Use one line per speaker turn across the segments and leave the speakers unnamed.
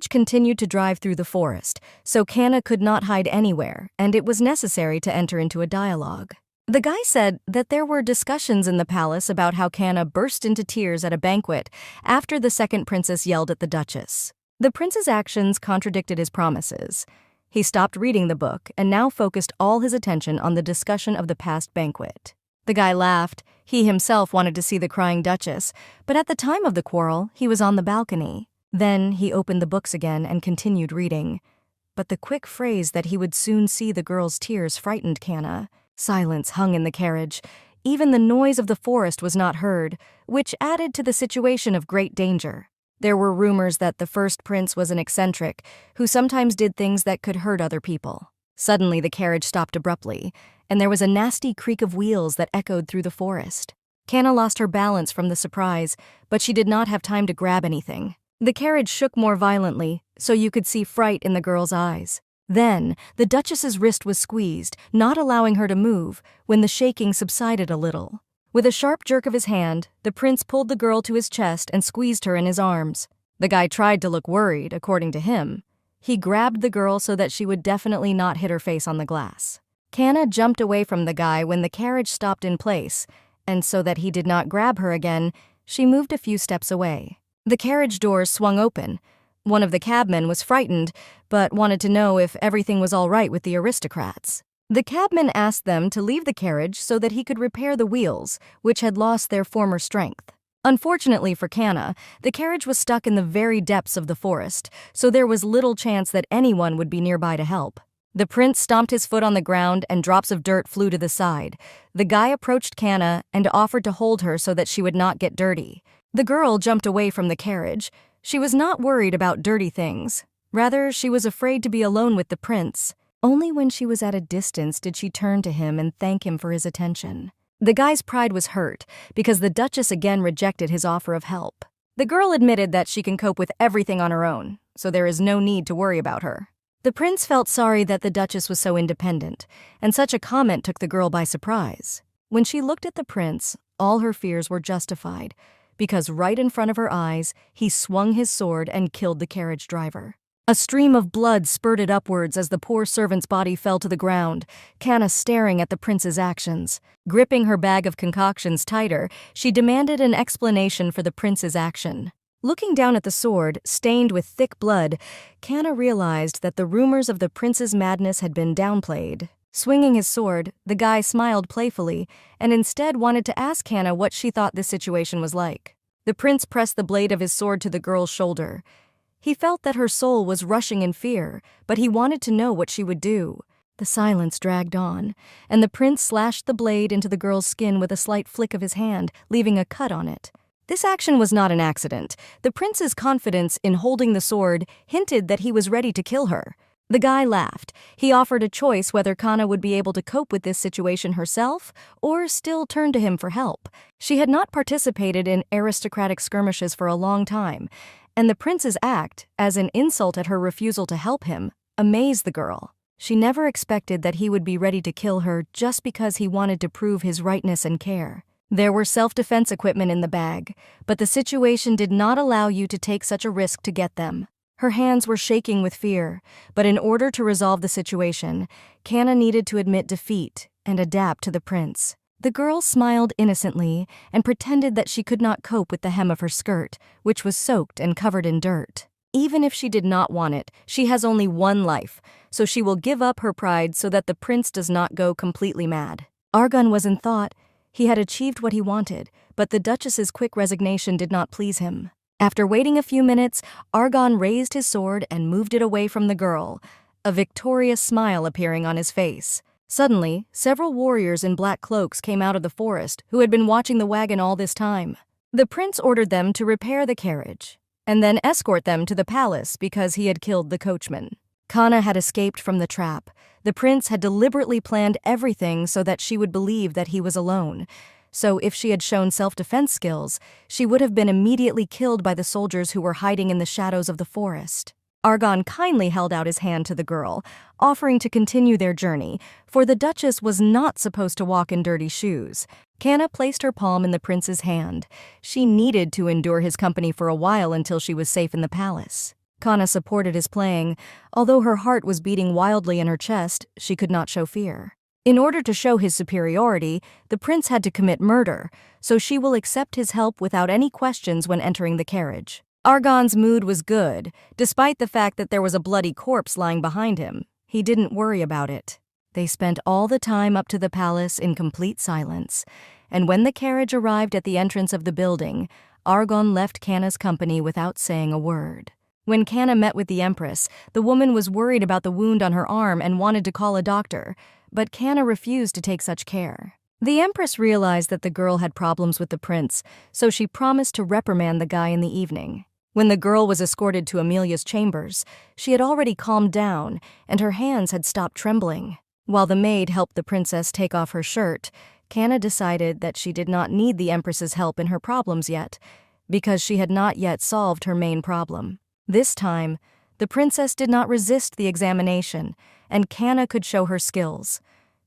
continued to drive through the forest, so Kanna could not hide anywhere, and it was necessary to enter into a dialogue. The guy said that there were discussions in the palace about how Kanna burst into tears at a banquet after the second princess yelled at the Duchess. The prince's actions contradicted his promises. He stopped reading the book and now focused all his attention on the discussion of the past banquet. The guy laughed. He himself wanted to see the crying Duchess, but at the time of the quarrel, he was on the balcony. Then he opened the books again and continued reading. But the quick phrase that he would soon see the girl's tears frightened Kanna. Silence hung in the carriage. Even the noise of the forest was not heard, which added to the situation of great danger. There were rumors that the first prince was an eccentric, who sometimes did things that could hurt other people. Suddenly the carriage stopped abruptly, and there was a nasty creak of wheels that echoed through the forest. Kanna lost her balance from the surprise, but she did not have time to grab anything. The carriage shook more violently, so you could see fright in the girl's eyes. Then, the Duchess's wrist was squeezed, not allowing her to move, when the shaking subsided a little. With a sharp jerk of his hand, the prince pulled the girl to his chest and squeezed her in his arms. The guy tried to look worried, according to him. He grabbed the girl so that she would definitely not hit her face on the glass. Kanna jumped away from the guy when the carriage stopped in place, and so that he did not grab her again, she moved a few steps away. The carriage doors swung open. One of the cabmen was frightened, but wanted to know if everything was all right with the aristocrats. The cabman asked them to leave the carriage so that he could repair the wheels, which had lost their former strength. Unfortunately for Kanna, the carriage was stuck in the very depths of the forest, so there was little chance that anyone would be nearby to help. The prince stomped his foot on the ground and drops of dirt flew to the side. The guy approached Kanna and offered to hold her so that she would not get dirty. The girl jumped away from the carriage. She was not worried about dirty things. Rather, she was afraid to be alone with the prince. Only when she was at a distance did she turn to him and thank him for his attention. The guy's pride was hurt because the Duchess again rejected his offer of help. The girl admitted that she can cope with everything on her own, so there is no need to worry about her. The prince felt sorry that the Duchess was so independent, and such a comment took the girl by surprise. When she looked at the prince, all her fears were justified, because right in front of her eyes, he swung his sword and killed the carriage driver. A stream of blood spurted upwards as the poor servant's body fell to the ground, Kanna staring at the prince's actions. Gripping her bag of concoctions tighter, she demanded an explanation for the prince's action. Looking down at the sword, stained with thick blood, Kanna realized that the rumors of the prince's madness had been downplayed. Swinging his sword, the guy smiled playfully and instead wanted to ask Kanna what she thought this situation was like. The prince pressed the blade of his sword to the girl's shoulder. He felt that her soul was rushing in fear, but he wanted to know what she would do. The silence dragged on, and the prince slashed the blade into the girl's skin with a slight flick of his hand, leaving a cut on it. This action was not an accident. The prince's confidence in holding the sword hinted that he was ready to kill her. The guy laughed. He offered a choice whether Kanna would be able to cope with this situation herself or still turn to him for help. She had not participated in aristocratic skirmishes for a long time, and the prince's act, as an insult at her refusal to help him, amazed the girl. She never expected that he would be ready to kill her just because he wanted to prove his rightness and care. There were self-defense equipment in the bag, but the situation did not allow you to take such a risk to get them. Her hands were shaking with fear, but in order to resolve the situation, Kanna needed to admit defeat and adapt to the prince. The girl smiled innocently and pretended that she could not cope with the hem of her skirt, which was soaked and covered in dirt. Even if she did not want it, she has only one life, so she will give up her pride so that the prince does not go completely mad. Argan was in thought. He had achieved what he wanted, but the Duchess's quick resignation did not please him. After waiting a few minutes, Argan raised his sword and moved it away from the girl, a victorious smile appearing on his face. Suddenly, several warriors in black cloaks came out of the forest who had been watching the wagon all this time. The prince ordered them to repair the carriage, and then escort them to the palace because he had killed the coachman. Kanna had escaped from the trap. The prince had deliberately planned everything so that she would believe that he was alone. So if she had shown self-defense skills, she would have been immediately killed by the soldiers who were hiding in the shadows of the forest. Argan kindly held out his hand to the girl, offering to continue their journey, for the Duchess was not supposed to walk in dirty shoes. Kanna placed her palm in the prince's hand. She needed to endure his company for a while until she was safe in the palace. Kana supported his playing. Although her heart was beating wildly in her chest, she could not show fear. In order to show his superiority, the prince had to commit murder, so she will accept his help without any questions when entering the carriage. Argon's mood was good, despite the fact that there was a bloody corpse lying behind him. He didn't worry about it. They spent all the time up to the palace in complete silence, and when the carriage arrived at the entrance of the building, Argon left Kana's company without saying a word. When Kana met with the empress, the woman was worried about the wound on her arm and wanted to call a doctor, but Kana refused to take such care. The empress realized that the girl had problems with the prince, so she promised to reprimand the guy in the evening. When the girl was escorted to Amelia's chambers, she had already calmed down, and her hands had stopped trembling. While the maid helped the princess take off her shirt, Kana decided that she did not need the empress's help in her problems yet, because she had not yet solved her main problem. This time, the princess did not resist the examination, and Kana could show her skills,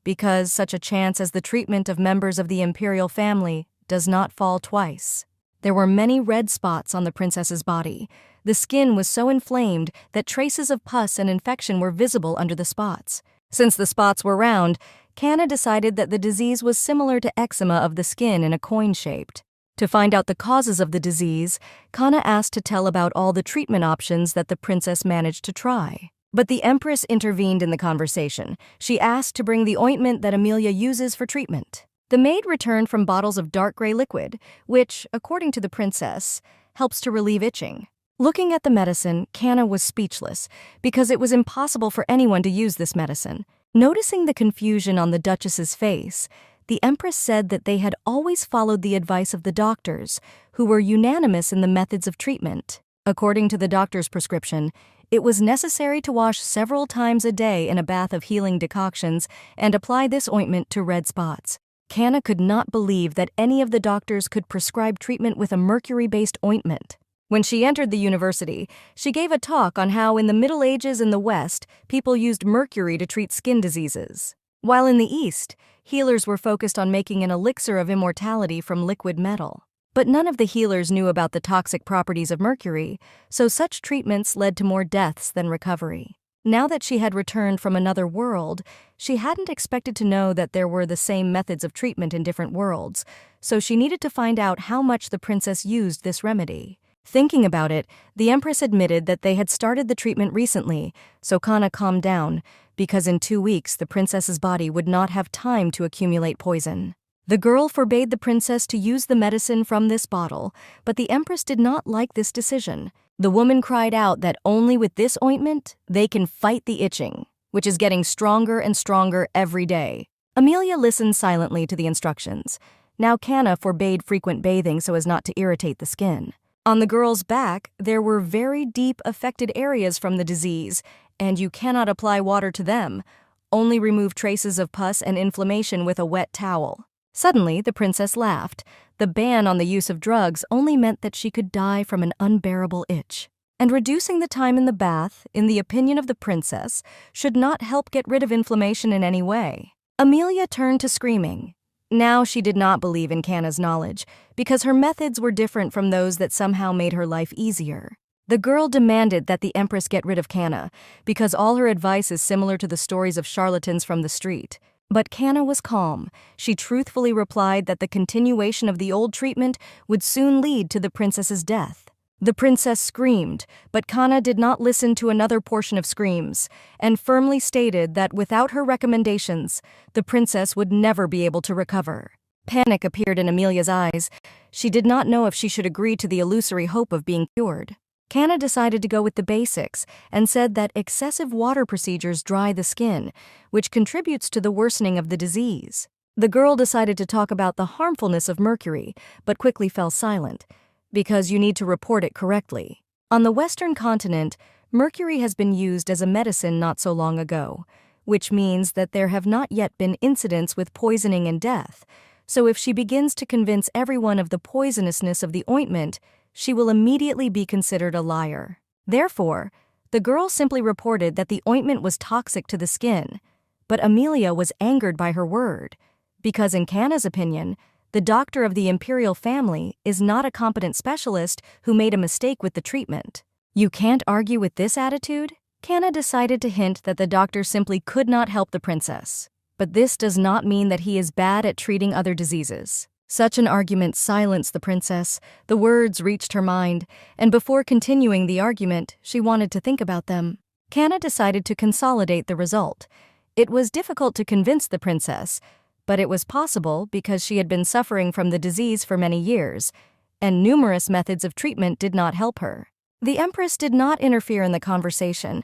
because such a chance as the treatment of members of the imperial family does not fall twice. There were many red spots on the princess's body. The skin was so inflamed that traces of pus and infection were visible under the spots. Since the spots were round, Kana decided that the disease was similar to eczema of the skin in a coin-shaped. To find out the causes of the disease, Kana asked to tell about all the treatment options that the princess managed to try. But the empress intervened in the conversation. She asked to bring the ointment that Amelia uses for treatment. The maid returned from bottles of dark gray liquid, which, according to the princess, helps to relieve itching. Looking at the medicine, Kana was speechless, because it was impossible for anyone to use this medicine. Noticing the confusion on the duchess's face, the empress said that they had always followed the advice of the doctors, who were unanimous in the methods of treatment. According to the doctor's prescription, it was necessary to wash several times a day in a bath of healing decoctions and apply this ointment to red spots. Kana could not believe that any of the doctors could prescribe treatment with a mercury-based ointment. When she entered the university, she gave a talk on how in the Middle Ages in the West, people used mercury to treat skin diseases. While in the East, healers were focused on making an elixir of immortality from liquid metal. But none of the healers knew about the toxic properties of mercury, so such treatments led to more deaths than recovery. Now that she had returned from another world, she hadn't expected to know that there were the same methods of treatment in different worlds, so she needed to find out how much the princess used this remedy. Thinking about it, the empress admitted that they had started the treatment recently, so Kana calmed down, because in 2 weeks the princess's body would not have time to accumulate poison. The girl forbade the princess to use the medicine from this bottle, but the empress did not like this decision. The woman cried out that only with this ointment they can fight the itching, which is getting stronger and stronger every day. Amelia listened silently to the instructions. Now Kana forbade frequent bathing so as not to irritate the skin. On the girl's back, there were very deep affected areas from the disease, and you cannot apply water to them. Only remove traces of pus and inflammation with a wet towel. Suddenly, the princess laughed. The ban on the use of drugs only meant that she could die from an unbearable itch. And reducing the time in the bath, in the opinion of the princess, should not help get rid of inflammation in any way. Amelia turned to screaming. Now she did not believe in Kana's knowledge, because her methods were different from those that somehow made her life easier. The girl demanded that the empress get rid of Kana, because all her advice is similar to the stories of charlatans from the street. But Kana was calm. She truthfully replied that the continuation of the old treatment would soon lead to the princess's death. The princess screamed, but Kana did not listen to another portion of screams, and firmly stated that without her recommendations, the princess would never be able to recover. Panic appeared in Amelia's eyes. She did not know if she should agree to the illusory hope of being cured. Kana decided to go with the basics and said that excessive water procedures dry the skin, which contributes to the worsening of the disease. The girl decided to talk about the harmfulness of mercury, but quickly fell silent, because you need to report it correctly. On the Western continent, mercury has been used as a medicine not so long ago, which means that there have not yet been incidents with poisoning and death. So if she begins to convince everyone of the poisonousness of the ointment, she will immediately be considered a liar. Therefore, the girl simply reported that the ointment was toxic to the skin, but Amelia was angered by her word, because in Kana's opinion, the doctor of the imperial family is not a competent specialist who made a mistake with the treatment. You can't argue with this attitude? Kana decided to hint that the doctor simply could not help the princess. But this does not mean that he is bad at treating other diseases. Such an argument silenced the princess. The words reached her mind, and before continuing the argument, she wanted to think about them. Kana decided to consolidate the result. It was difficult to convince the princess, but it was possible because she had been suffering from the disease for many years, and numerous methods of treatment did not help her. The Empress did not interfere in the conversation,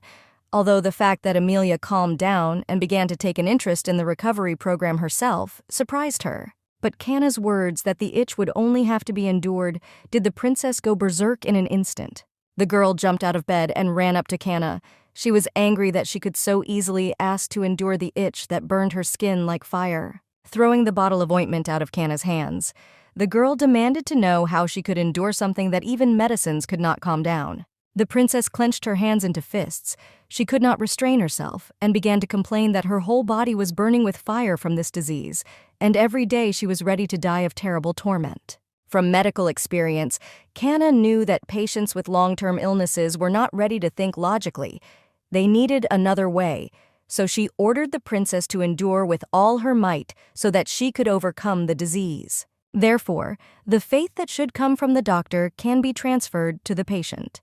although the fact that Amelia calmed down and began to take an interest in the recovery program herself surprised her. But Kana's words that the itch would only have to be endured did the princess go berserk in an instant. The girl jumped out of bed and ran up to Kana. She was angry that she could so easily ask to endure the itch that burned her skin like fire. Throwing the bottle of ointment out of Kana's hands, the girl demanded to know how she could endure something that even medicines could not calm down. The princess clenched her hands into fists. She could not restrain herself and began to complain that her whole body was burning with fire from this disease, and every day she was ready to die of terrible torment. From medical experience, Kana knew that patients with long-term illnesses were not ready to think logically. They needed another way, so she ordered the princess to endure with all her might so that she could overcome the disease. Therefore, the faith that should come from the doctor can be transferred to the patient.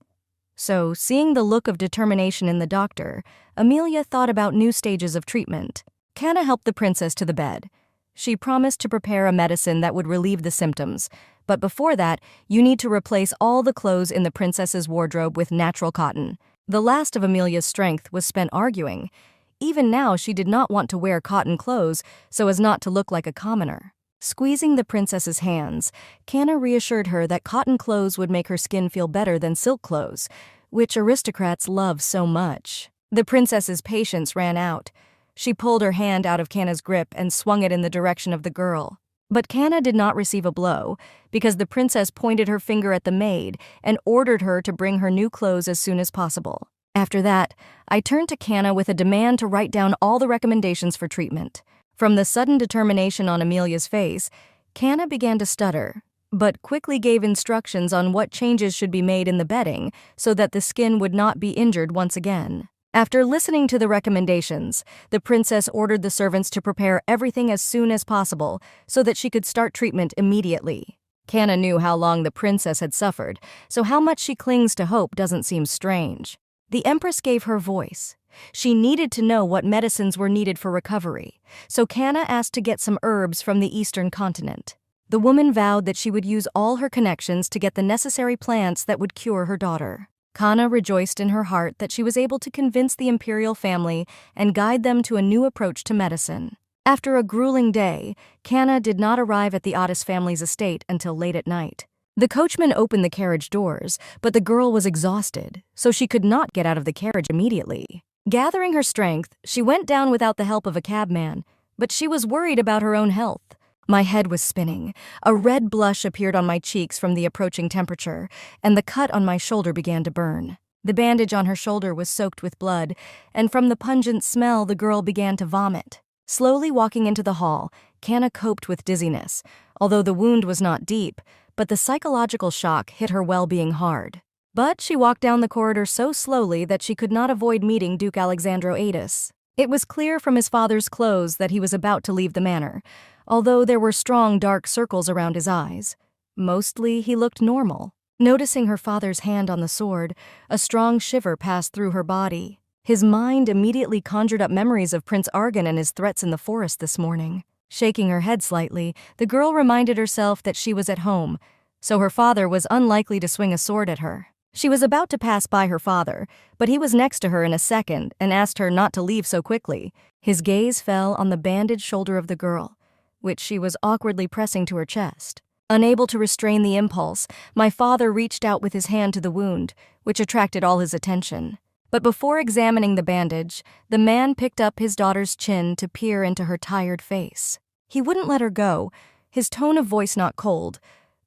So, seeing the look of determination in the doctor, Amelia thought about new stages of treatment. Kana helped the princess to the bed. She promised to prepare a medicine that would relieve the symptoms, but before that, you need to replace all the clothes in the princess's wardrobe with natural cotton. The last of Amelia's strength was spent arguing. Even now, she did not want to wear cotton clothes so as not to look like a commoner. Squeezing the princess's hands, Kana reassured her that cotton clothes would make her skin feel better than silk clothes, which aristocrats love so much. The princess's patience ran out. She pulled her hand out of Kana's grip and swung it in the direction of the girl. But Kana did not receive a blow, because the princess pointed her finger at the maid and ordered her to bring her new clothes as soon as possible. After that, I turned to Kana with a demand to write down all the recommendations for treatment. From the sudden determination on Amelia's face, Kana began to stutter, but quickly gave instructions on what changes should be made in the bedding so that the skin would not be injured once again. After listening to the recommendations, the princess ordered the servants to prepare everything as soon as possible so that she could start treatment immediately. Kana knew how long the princess had suffered, so how much she clings to hope doesn't seem strange. The Empress gave her voice. She needed to know what medicines were needed for recovery, so Kana asked to get some herbs from the eastern continent. The woman vowed that she would use all her connections to get the necessary plants that would cure her daughter. Kana rejoiced in her heart that she was able to convince the imperial family and guide them to a new approach to medicine. After a grueling day, Kana did not arrive at the Otis family's estate until late at night. The coachman opened the carriage doors, but the girl was exhausted, so she could not get out of the carriage immediately. Gathering her strength, she went down without the help of a cabman, but she was worried about her own health. My head was spinning. A red blush appeared on my cheeks from the approaching temperature, and the cut on my shoulder began to burn. The bandage on her shoulder was soaked with blood, and from the pungent smell, the girl began to vomit. Slowly walking into the hall, Kana coped with dizziness, although the wound was not deep, but the psychological shock hit her well-being hard. But she walked down the corridor so slowly that she could not avoid meeting Duke Alexandro Atis. It was clear from his father's clothes that he was about to leave the manor, although there were strong dark circles around his eyes. Mostly, he looked normal. Noticing her father's hand on the sword, a strong shiver passed through her body. His mind immediately conjured up memories of Prince Argan and his threats in the forest this morning. Shaking her head slightly, the girl reminded herself that she was at home, so her father was unlikely to swing a sword at her. She was about to pass by her father, but he was next to her in a second and asked her not to leave so quickly. His gaze fell on the bandaged shoulder of the girl, which she was awkwardly pressing to her chest. Unable to restrain the impulse, my father reached out with his hand to the wound, which attracted all his attention. But before examining the bandage, the man picked up his daughter's chin to peer into her tired face. He wouldn't let her go, his tone of voice not cold,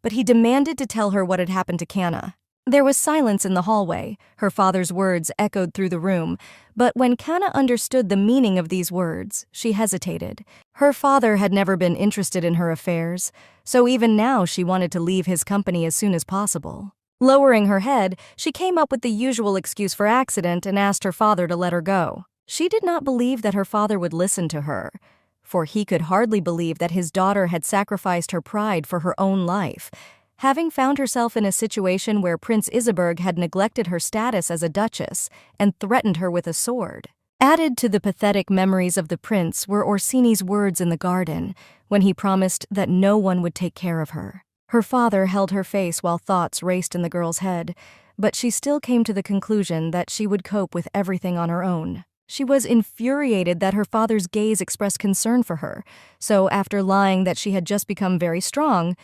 but he demanded to tell her what had happened to Kana. There was silence in the hallway. Her father's words echoed through the room, but when Kana understood the meaning of these words, she hesitated. Her father had never been interested in her affairs, so even now she wanted to leave his company as soon as possible. Lowering her head, she came up with the usual excuse for accident and asked her father to let her go. She did not believe that her father would listen to her, for he could hardly believe that his daughter had sacrificed her pride for her own life, having found herself in a situation where Prince Iseberg had neglected her status as a duchess and threatened her with a sword. Added to the pathetic memories of the prince were Orsini's words in the garden, when he promised that no one would take care of her. Her father held her face while thoughts raced in the girl's head, but she still came to the conclusion that she would cope with everything on her own. She was infuriated that her father's gaze expressed concern for her, so after lying that she had just become very strong,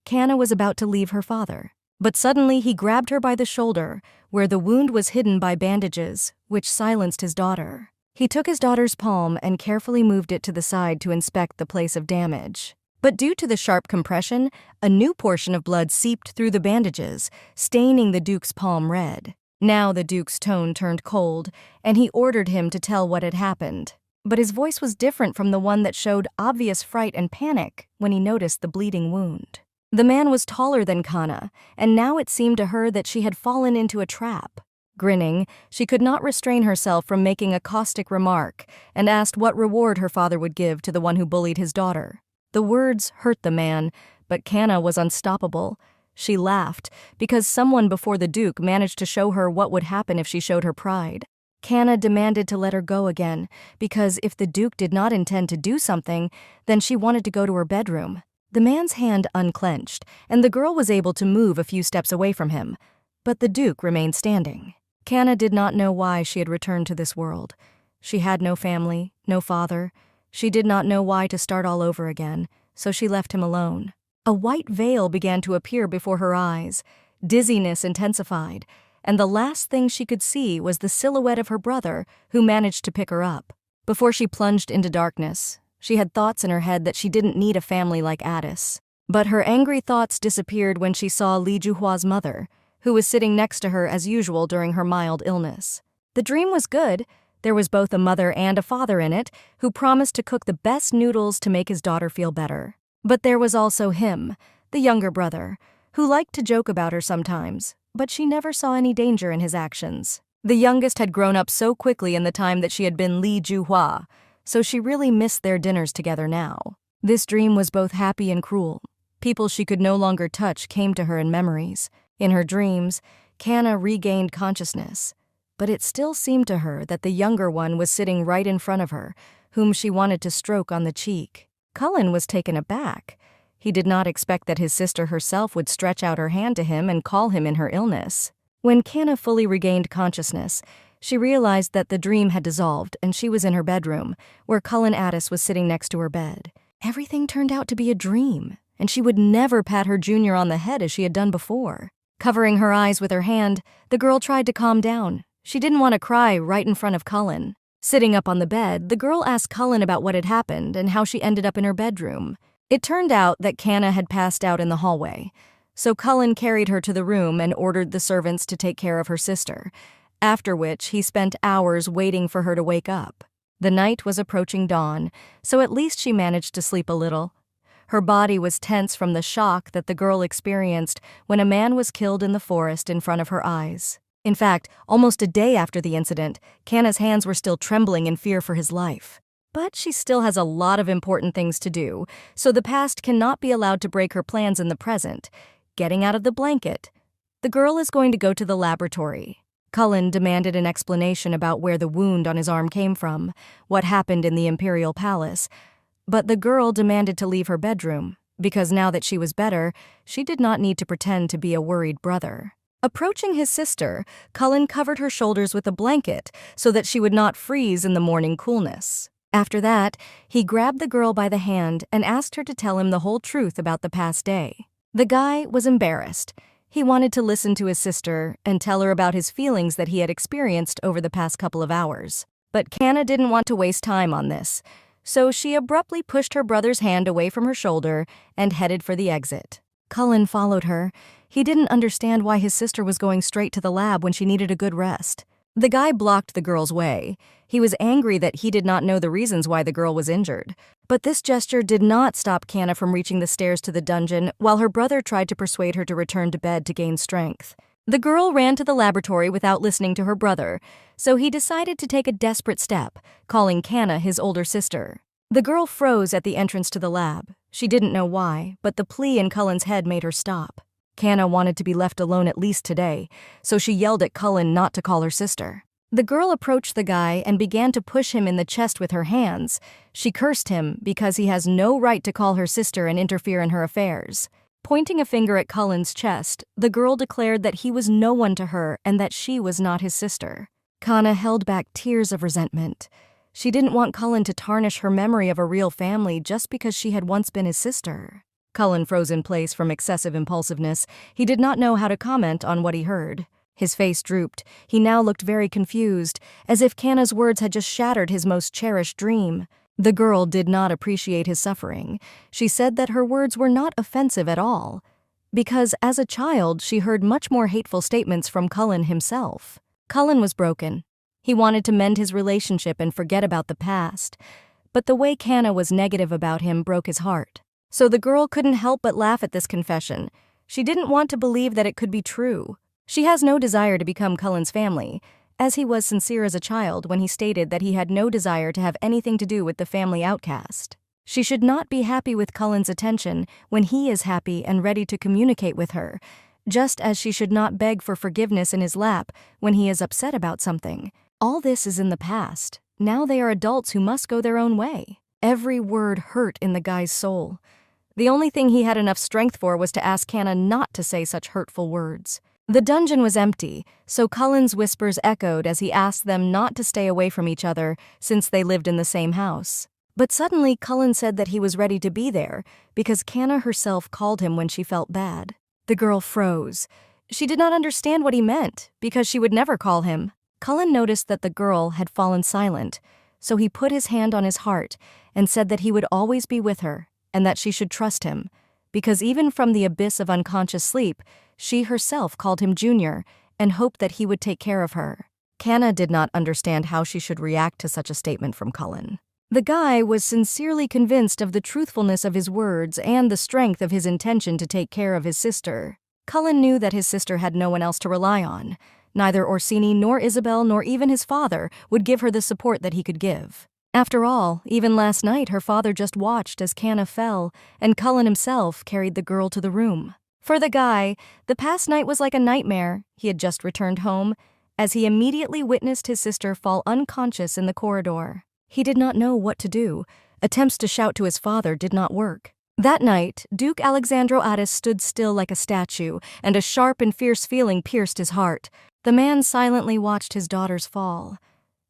Canna was about to leave her father. But suddenly he grabbed her by the shoulder, where the wound was hidden by bandages, which silenced his daughter. He took his daughter's palm and carefully moved it to the side to inspect the place of damage. But due to the sharp compression, a new portion of blood seeped through the bandages, staining the Duke's palm red. Now the Duke's tone turned cold, and he ordered him to tell what had happened. But his voice was different from the one that showed obvious fright and panic when he noticed the bleeding wound. The man was taller than Canna, and now it seemed to her that she had fallen into a trap. Grinning, she could not restrain herself from making a caustic remark and asked what reward her father would give to the one who bullied his daughter. The words hurt the man, but Canna was unstoppable. She laughed, because someone before the Duke managed to show her what would happen if she showed her pride. Canna demanded to let her go again, because if the Duke did not intend to do something, then she wanted to go to her bedroom. The man's hand unclenched, and the girl was able to move a few steps away from him, but the Duke remained standing. Canna did not know why she had returned to this world. She had no family, no father. She did not know why to start all over again, so she left him alone. A white veil began to appear before her eyes. Dizziness intensified, and the last thing she could see was the silhouette of her brother, who managed to pick her up. Before she plunged into darkness, she had thoughts in her head that she didn't need a family like Addis. But her angry thoughts disappeared when she saw Li Juhua's mother, who was sitting next to her as usual during her mild illness. The dream was good. There was both a mother and a father in it, who promised to cook the best noodles to make his daughter feel better. But there was also him, the younger brother, who liked to joke about her sometimes, but she never saw any danger in his actions. The youngest had grown up so quickly in the time that she had been Li Juhua, so she really missed their dinners together now. This dream was both happy and cruel. People she could no longer touch came to her in memories. In her dreams, Canna regained consciousness, but it still seemed to her that the younger one was sitting right in front of her, whom she wanted to stroke on the cheek. Cullen was taken aback. He did not expect that his sister herself would stretch out her hand to him and call him in her illness. When Canna fully regained consciousness, she realized that the dream had dissolved and she was in her bedroom, where Cullen Addis was sitting next to her bed. Everything turned out to be a dream, and she would never pat her junior on the head as she had done before. Covering her eyes with her hand, the girl tried to calm down. She didn't want to cry right in front of Cullen. Sitting up on the bed, the girl asked Cullen about what had happened and how she ended up in her bedroom. It turned out that Canna had passed out in the hallway, so Cullen carried her to the room and ordered the servants to take care of her sister, after which he spent hours waiting for her to wake up. The night was approaching dawn, so at least she managed to sleep a little. Her body was tense from the shock that the girl experienced when a man was killed in the forest in front of her eyes. In fact, almost a day after the incident, Canna's hands were still trembling in fear for his life. But she still has a lot of important things to do, so the past cannot be allowed to break her plans in the present. Getting out of the blanket, the girl is going to go to the laboratory. Cullen demanded an explanation about where the wound on his arm came from, what happened in the imperial palace, but the girl demanded to leave her bedroom, because now that she was better, she did not need to pretend to be a worried brother. Approaching his sister, Cullen covered her shoulders with a blanket so that she would not freeze in the morning coolness. After that, he grabbed the girl by the hand and asked her to tell him the whole truth about the past day. The guy was embarrassed. He wanted to listen to his sister and tell her about his feelings that he had experienced over the past couple of hours. But Canna didn't want to waste time on this, so she abruptly pushed her brother's hand away from her shoulder and headed for the exit. Cullen followed her. He didn't understand why his sister was going straight to the lab when she needed a good rest. The guy blocked the girl's way. He was angry that he did not know the reasons why the girl was injured. But this gesture did not stop Kana from reaching the stairs to the dungeon while her brother tried to persuade her to return to bed to gain strength. The girl ran to the laboratory without listening to her brother, so he decided to take a desperate step, calling Kana his older sister. The girl froze at the entrance to the lab. She didn't know why, but the plea in Cullen's head made her stop. Kana wanted to be left alone at least today, so she yelled at Cullen not to call her sister. The girl approached the guy and began to push him in the chest with her hands. She cursed him because he has no right to call her sister and interfere in her affairs. Pointing a finger at Cullen's chest, the girl declared that he was no one to her and that she was not his sister. Kana held back tears of resentment. She didn't want Cullen to tarnish her memory of a real family just because she had once been his sister. Cullen froze in place from excessive impulsiveness. He did not know how to comment on what he heard. His face drooped. He now looked very confused, as if Kana's words had just shattered his most cherished dream. The girl did not appreciate his suffering. She said that her words were not offensive at all, because as a child she heard much more hateful statements from Cullen himself. Cullen was broken. He wanted to mend his relationship and forget about the past, but the way Kana was negative about him broke his heart. So the girl couldn't help but laugh at this confession. She didn't want to believe that it could be true. She has no desire to become Cullen's family, as he was sincere as a child when he stated that he had no desire to have anything to do with the family outcast. She should not be happy with Cullen's attention when he is happy and ready to communicate with her, just as she should not beg for forgiveness in his lap when he is upset about something. All this is in the past. Now they are adults who must go their own way. Every word hurt in the guy's soul. The only thing he had enough strength for was to ask Kana not to say such hurtful words. The dungeon was empty, so Cullen's whispers echoed as he asked them not to stay away from each other since they lived in the same house. But suddenly Cullen said that he was ready to be there because Kana herself called him when she felt bad. The girl froze. She did not understand what he meant because she would never call him. Cullen noticed that the girl had fallen silent, so he put his hand on his heart and said that he would always be with her and that she should trust him, because even from the abyss of unconscious sleep, she herself called him Junior and hoped that he would take care of her. Kana did not understand how she should react to such a statement from Cullen. The guy was sincerely convinced of the truthfulness of his words and the strength of his intention to take care of his sister. Cullen knew that his sister had no one else to rely on. Neither Orsini nor Isabel nor even his father would give her the support that he could give. After all, even last night her father just watched as Kana fell, and Cullen himself carried the girl to the room. For the guy, the past night was like a nightmare. He had just returned home, as he immediately witnessed his sister fall unconscious in the corridor. He did not know what to do. Attempts to shout to his father did not work. That night, Duke Alexandro Addis stood still like a statue, and a sharp and fierce feeling pierced his heart. The man silently watched his daughters fall.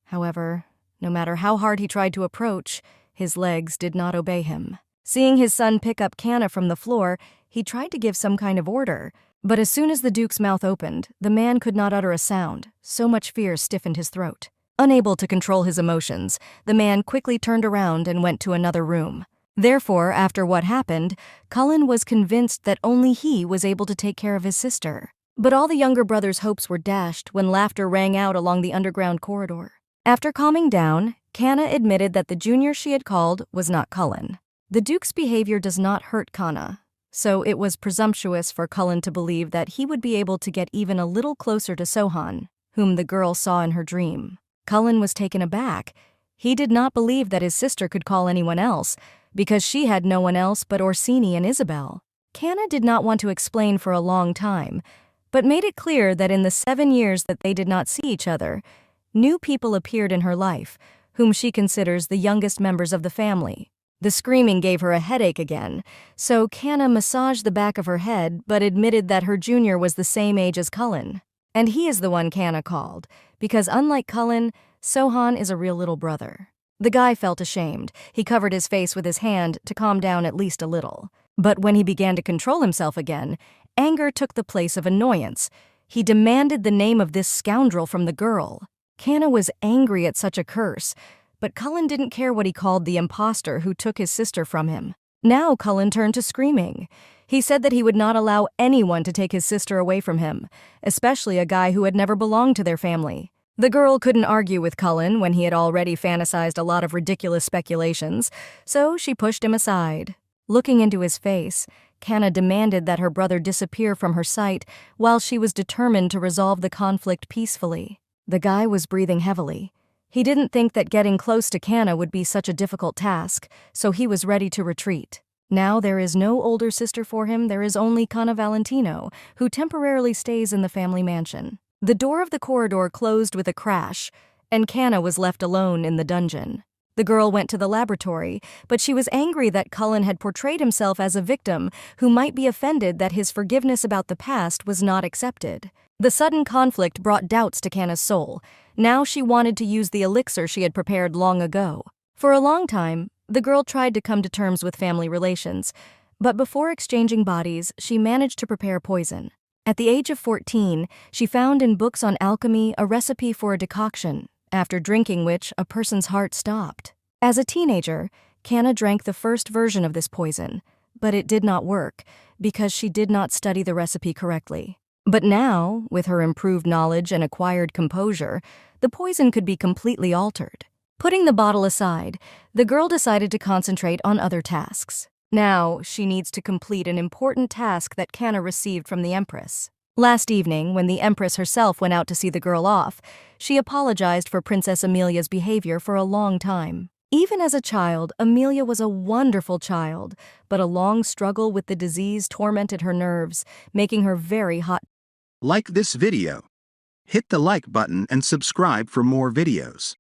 However, no matter how hard he tried to approach, his legs did not obey him. Seeing his son pick up Kana from the floor, he tried to give some kind of order, but as soon as the Duke's mouth opened, the man could not utter a sound. So much fear stiffened his throat. Unable to control his emotions, the man quickly turned around and went to another room. Therefore, after what happened, Cullen was convinced that only he was able to take care of his sister. But all the younger brother's hopes were dashed when laughter rang out along the underground corridor. After calming down, Kana admitted that the junior she had called was not Cullen. The Duke's behavior does not hurt Kana, so it was presumptuous for Cullen to believe that he would be able to get even a little closer to Sohan, whom the girl saw in her dream. Cullen was taken aback. He did not believe that his sister could call anyone else, because she had no one else but Orsini and Isabel. Kana did not want to explain for a long time, but made it clear that in the 7 years that they did not see each other, new people appeared in her life, whom she considers the youngest members of the family. The screaming gave her a headache again, so Kana massaged the back of her head but admitted that her junior was the same age as Cullen. And he is the one Kana called, because unlike Cullen, Sohan is a real little brother. The guy felt ashamed. He covered his face with his hand to calm down at least a little. But when he began to control himself again, anger took the place of annoyance. He demanded the name of this scoundrel from the girl. Kana was angry at such a curse, but Cullen didn't care what he called the imposter who took his sister from him. Now Cullen turned to screaming. He said that he would not allow anyone to take his sister away from him, especially a guy who had never belonged to their family. The girl couldn't argue with Cullen when he had already fantasized a lot of ridiculous speculations, so she pushed him aside. Looking into his face, Canna demanded that her brother disappear from her sight while she was determined to resolve the conflict peacefully. The guy was breathing heavily. He didn't think that getting close to Canna would be such a difficult task, so he was ready to retreat. Now there is no older sister for him, there is only Canna Valentino, who temporarily stays in the family mansion. The door of the corridor closed with a crash, and Canna was left alone in the dungeon. The girl went to the laboratory, but she was angry that Cullen had portrayed himself as a victim who might be offended that his forgiveness about the past was not accepted. The sudden conflict brought doubts to Canna's soul. Now she wanted to use the elixir she had prepared long ago. For a long time, the girl tried to come to terms with family relations, but before exchanging bodies, she managed to prepare poison. At the age of 14, she found in books on alchemy a recipe for a decoction, after drinking which a person's heart stopped. As a teenager, Canna drank the first version of this poison, but it did not work because she did not study the recipe correctly. But now, with her improved knowledge and acquired composure, the poison could be completely altered. Putting the bottle aside, the girl decided to concentrate on other tasks. Now, she needs to complete an important task that Canna received from the Empress. Last evening, when the Empress herself went out to see the girl off, she apologized for Princess Amelia's behavior for a long time. Even as a child, Amelia was a wonderful child, but a long struggle with the disease tormented her nerves, making her very hot.
Like this video. Hit the like button and subscribe for more videos.